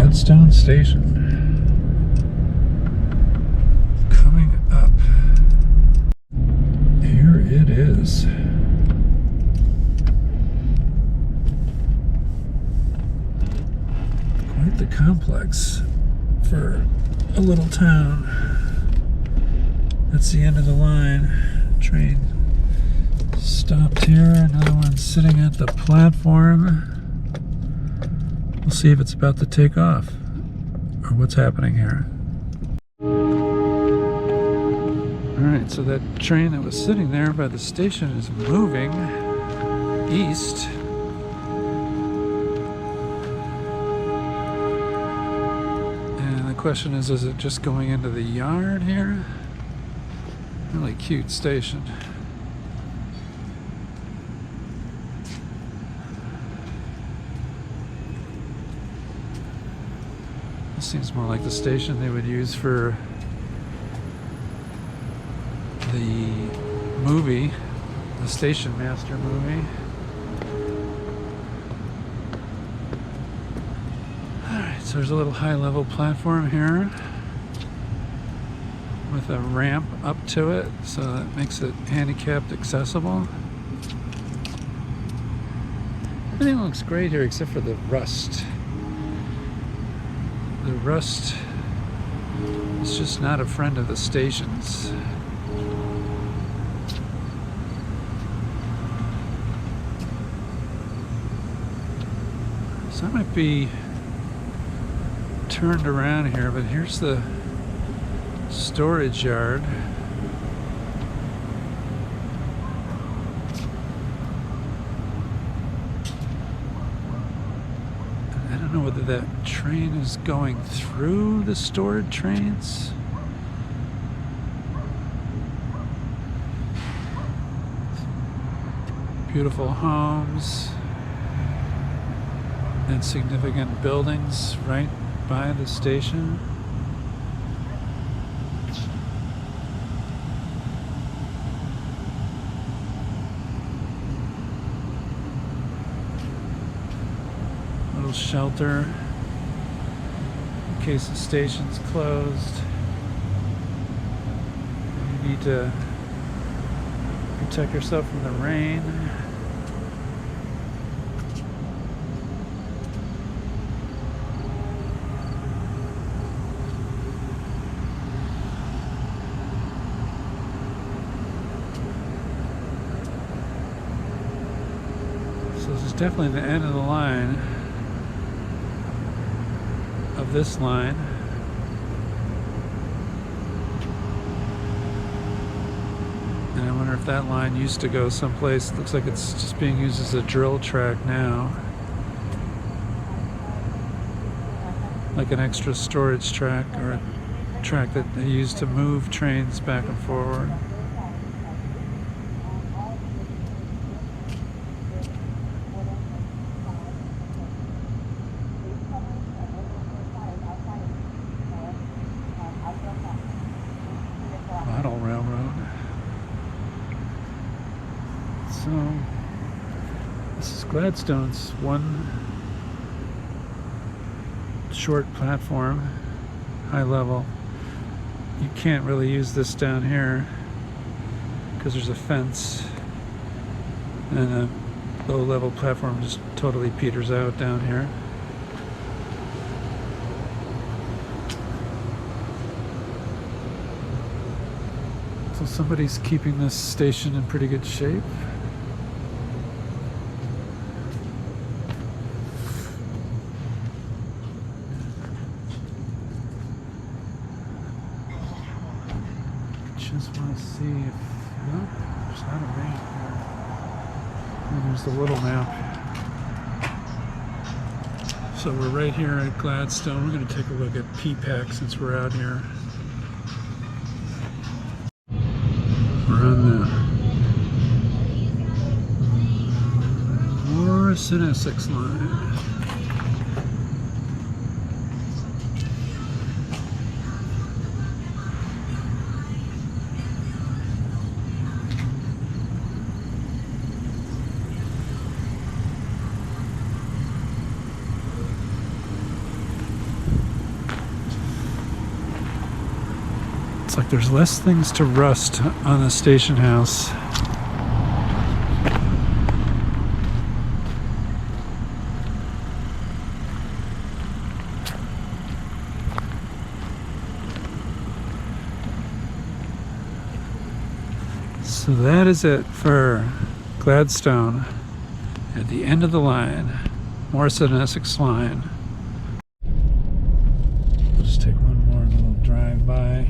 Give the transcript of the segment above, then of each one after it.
Gladstone Station. Coming up. Here it is. Quite the complex for a little town. That's the end of the line. Train stopped here. Another one sitting at the platform. We'll see if it's about to take off or what's happening here. Alright, so that train that was sitting there by the station is moving east. And the question is it just going into the yard here? Really cute station. This seems more like the station they would use for the movie, the Station Master movie. Alright, so there's a little high-level platform here with a ramp up to it, so that makes it handicapped accessible. Everything looks great here except for the rust. The rust is just not a friend of the stations. So I might be turned around here, but here's the storage yard. I don't know whether that train is going through the stored trains. Beautiful homes and significant buildings right by the station. Little shelter in case the station's closed. You need to protect yourself from the rain. So this is definitely the end of the line of this line. And I wonder if that line used to go someplace. Looks like it's just being used as a drill track now. Like an extra storage track or a track that they use to move trains back and forward. Model railroad. So this is Gladstone's one short platform, high level. You can't really use this down here because there's a fence, and a low level platform just totally peters out down here. So somebody's keeping this station in pretty good shape. Just want to see if, nope, there's not a map here. And there's the little map. So we're right here at Gladstone. We're going to take a look at Peapack since we're out here. We're on the Morris Essex Line. Looks like there's less things to rust on the station house. So that is it for Gladstone at the end of the line, Morris Essex Line. We'll just take one more little drive by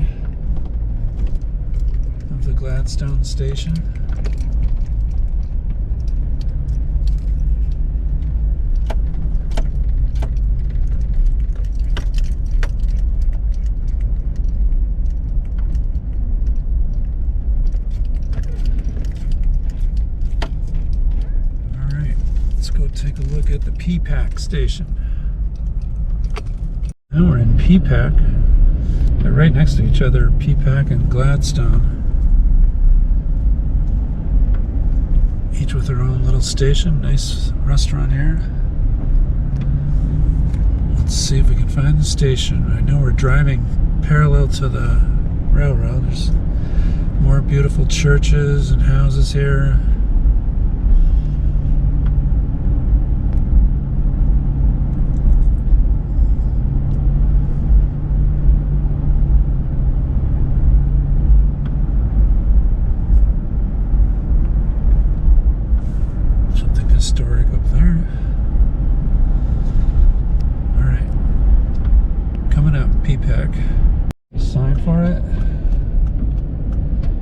of the Gladstone station. Take a look at the Peapack station. Now we're in Peapack. They're right next to each other, Peapack and Gladstone. Each with their own little station. Nice restaurant here. Let's see if we can find the station. I know we're driving parallel to the railroad. There's more beautiful churches and houses here. Historic up there. Alright. Coming up, Peapack. Sign for it.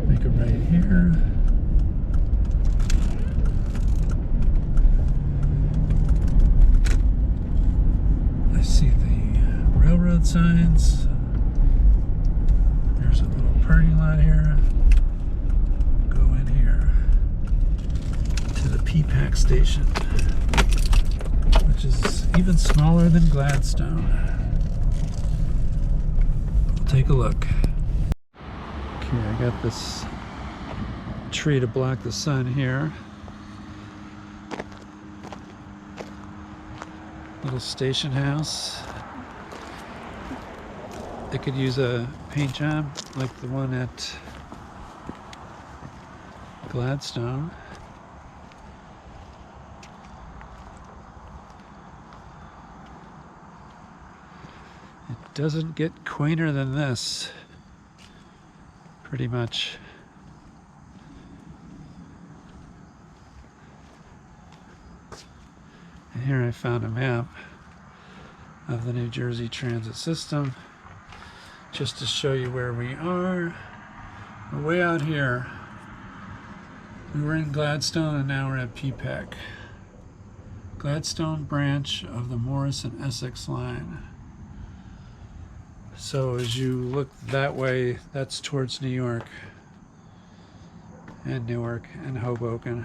Make it right here. I see the railroad signs. There's a little parking lot here. Go in here to the Peapack station, which is even smaller than Gladstone. We'll take a look. Okay, I got this tree to block the sun here. Little station house. They could use a paint job like the one at Gladstone. It doesn't get quainter than this, pretty much. And here I found a map of the New Jersey transit system, just to show you where we are. We're way out here. We were in Gladstone and now we're at Peapack. Gladstone branch of the Morris and Essex Line. So as you look that way, that's towards New York and Newark and Hoboken.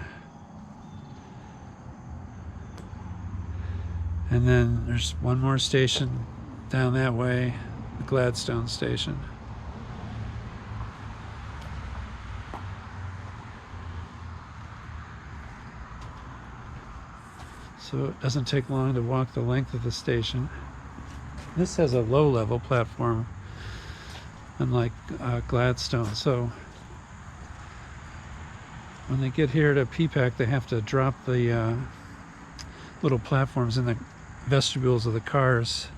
And then there's one more station down that way, the Gladstone station. So it doesn't take long to walk the length of the station. This has a low-level platform, unlike Gladstone. So when they get here to Peapack, they have to drop the little platforms in the vestibules of the cars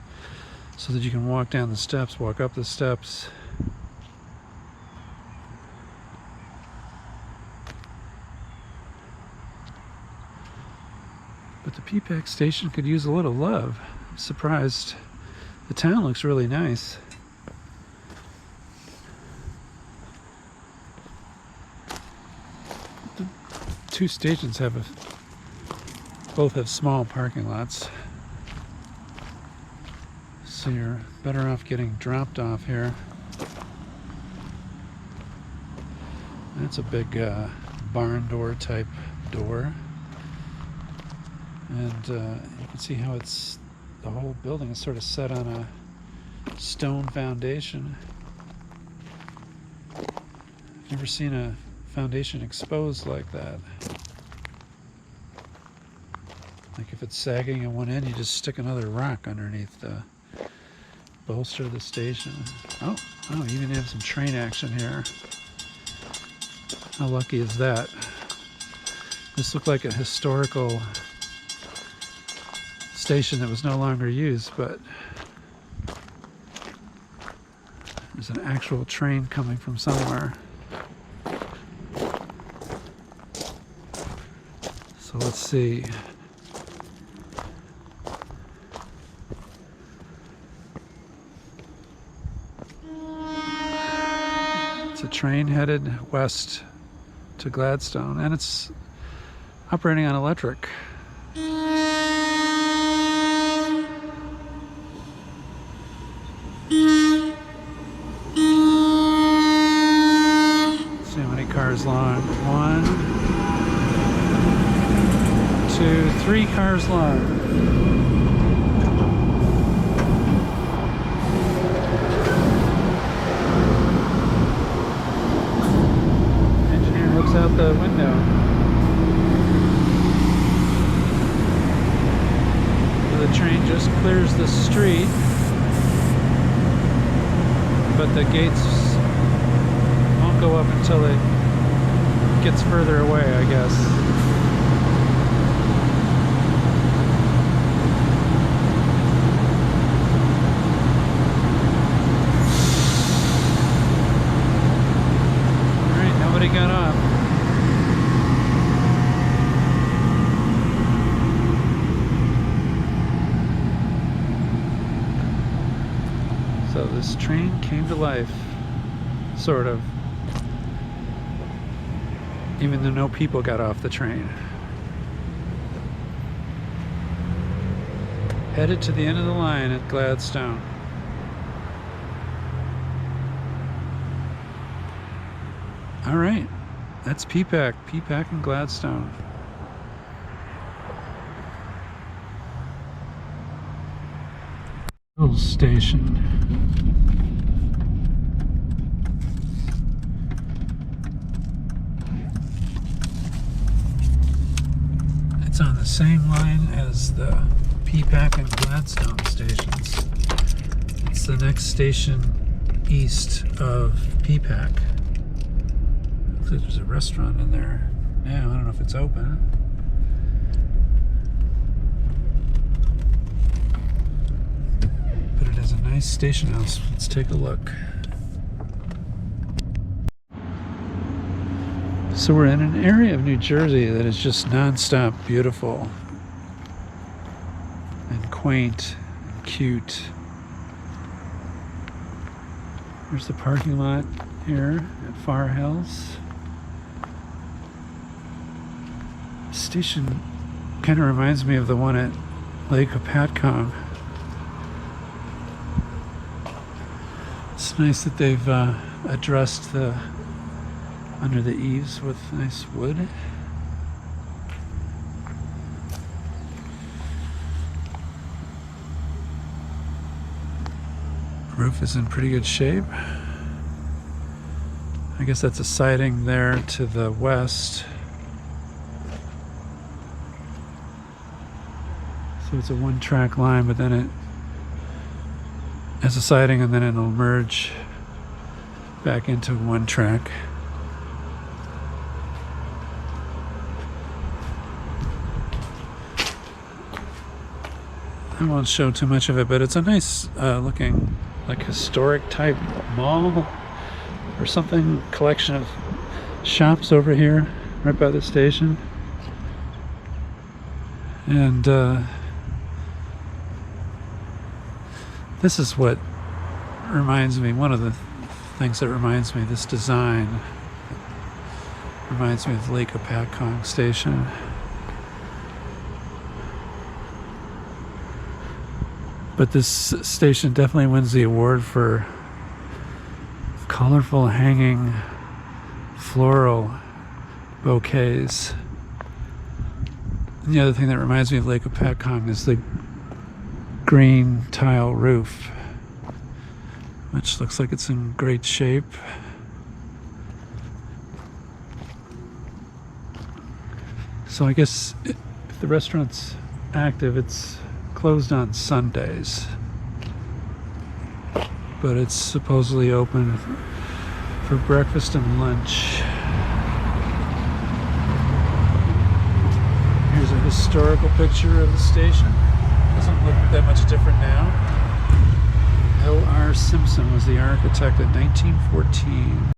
so that you can walk down the steps, walk up the steps. But the Peapack station could use a little love. I'm surprised. The town looks really nice. The two stations both have small parking lots, so you're better off getting dropped off here. That's a big barn door type door, and you can see how the whole building is sort of set on a stone foundation. I've never seen a foundation exposed like that. Like if it's sagging at one end, you just stick another rock underneath bolster the station. Oh, you even have some train action here. How lucky is that? This looked like a historical station that was no longer used, but there's an actual train coming from somewhere. So let's see. It's a train headed west to Gladstone, and it's operating on electric. See how many cars long. 1, 2, 3 cars long. Engineer looks out the window. The train just clears the street, but the gates won't go up until it gets further away, I guess. All right, nobody got off. So this train came to life, sort of, even though no people got off the train. Headed to the end of the line at Gladstone. All right, that's Peapack and Gladstone. Station. It's on the same line as the Peapack and Gladstone stations. It's the next station east of Peapack. Looks like there's a restaurant in there. Yeah, I don't know if it's open. But it has a nice station house. Let's take a look. So we're in an area of New Jersey that is just non-stop beautiful and quaint and cute. There's the parking lot here at Far Hills. The station kind of reminds me of the one at Lake Peapack. It's nice that they've addressed the under the eaves with nice wood. Roof is in pretty good shape. I guess that's a siding there to the west. So it's a one-track line, but then it has a siding and then it'll merge back into one track. I won't show too much of it, but it's a nice looking, like, historic type mall or something, collection of shops over here right by the station. And this is what reminds me, one of the things that reminds me, this design reminds me of Lake Peapack station. But this station definitely wins the award for colorful hanging floral bouquets. And the other thing that reminds me of Lake Peapack is the green tile roof, which looks like it's in great shape. So I guess if the restaurant's active, it's closed on Sundays. but it's supposedly open for breakfast and lunch. Here's a historical picture of the station. Doesn't look that much different now. L.R. Simpson was the architect in 1914.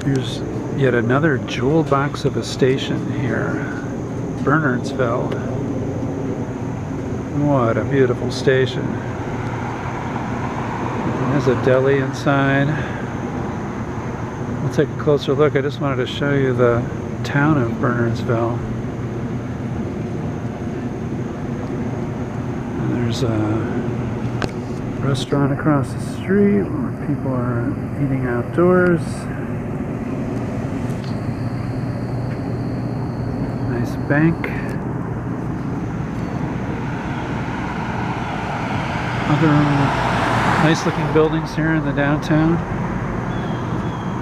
Here's yet another jewel box of a station here. Bernardsville. What a beautiful station. There's a deli inside. We'll take a closer look. I just wanted to show you the town of Bernardsville. And there's a restaurant across the street where people are eating outdoors. Nice bank. Other nice looking buildings here in the downtown.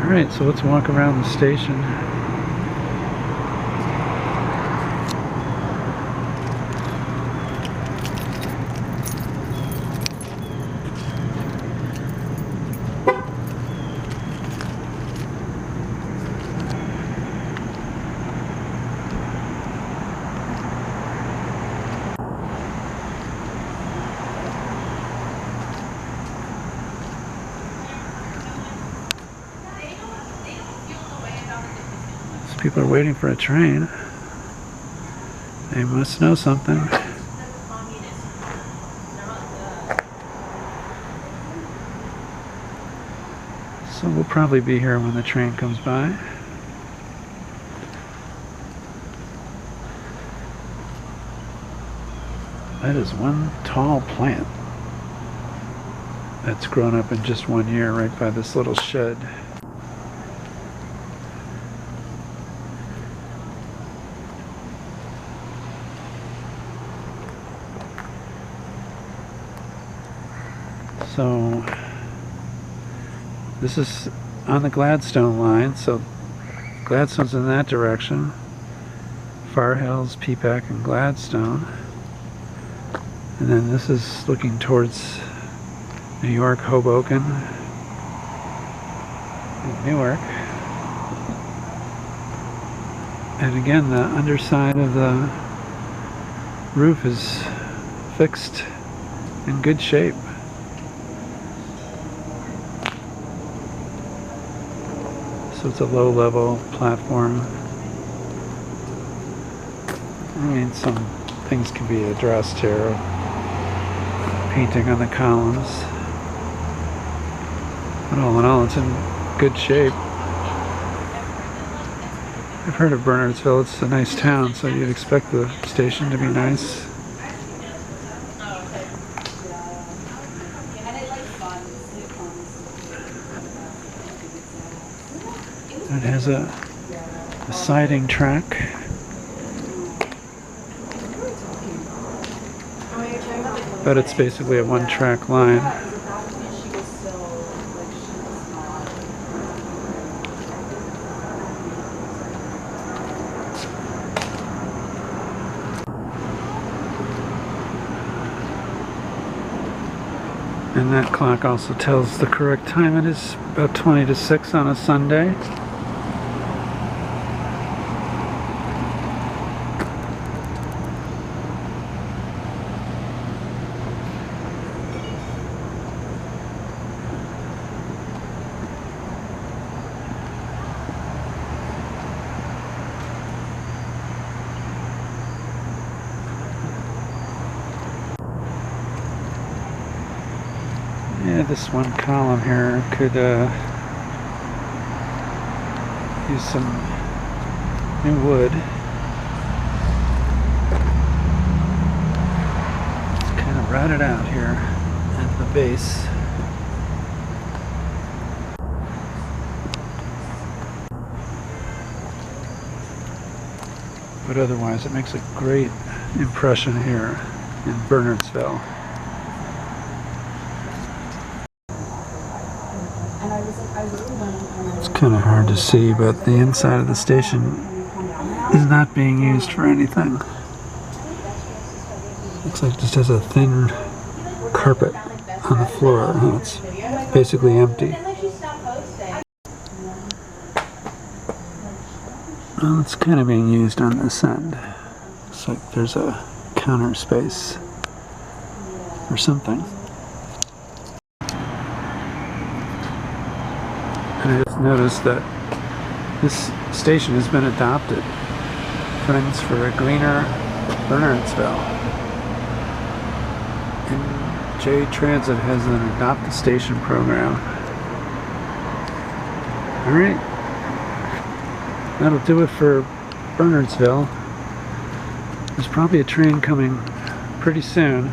Alright, so let's walk around the station. People are waiting for a train. They must know something. So we'll probably be here when the train comes by. That is one tall plant that's grown up in just 1 year right by this little shed. So this is on the Gladstone line, so Gladstone's in that direction. Far Hills, Peapack and Gladstone. And then this is looking towards New York, Hoboken, and Newark. And again, the underside of the roof is fixed in good shape. So it's a low-level platform. I mean, some things can be addressed here. Painting on the columns. But all in all, it's in good shape. I've heard of Bernardsville. It's a nice town, so you'd expect the station to be nice. It has a siding track. But it's basically a one-track line. And that clock also tells the correct time. It is about 20 to 6 on a Sunday. Yeah, this one column here could use some new wood. It's kind of rotted out here at the base. But otherwise, it makes a great impression here in Bernardsville. It's kind of hard to see, but the inside of the station is not being used for anything. Looks like it just has a thin carpet on the floor. And it's basically empty. Well, it's kind of being used on this end. Looks like there's a counter space or something. And I just noticed that this station has been adopted. Friends for a Greener Bernardsville. And J Transit has an Adopt a Station program. Alright. That'll do it for Bernardsville. There's probably a train coming pretty soon.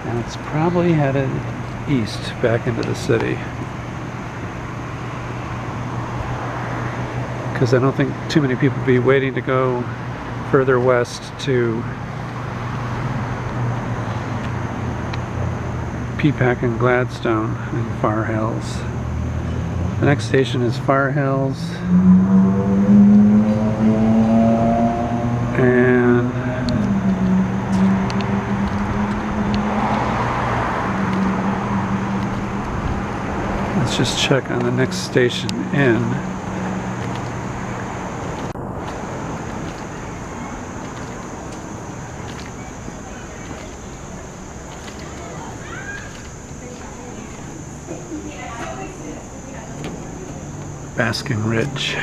And it's probably headed east back into the city. Because I don't think too many people will be waiting to go further west to Peapack and Gladstone and Far Hills. The next station is Far Hills. And let's just check on the next station in. Basking Ridge.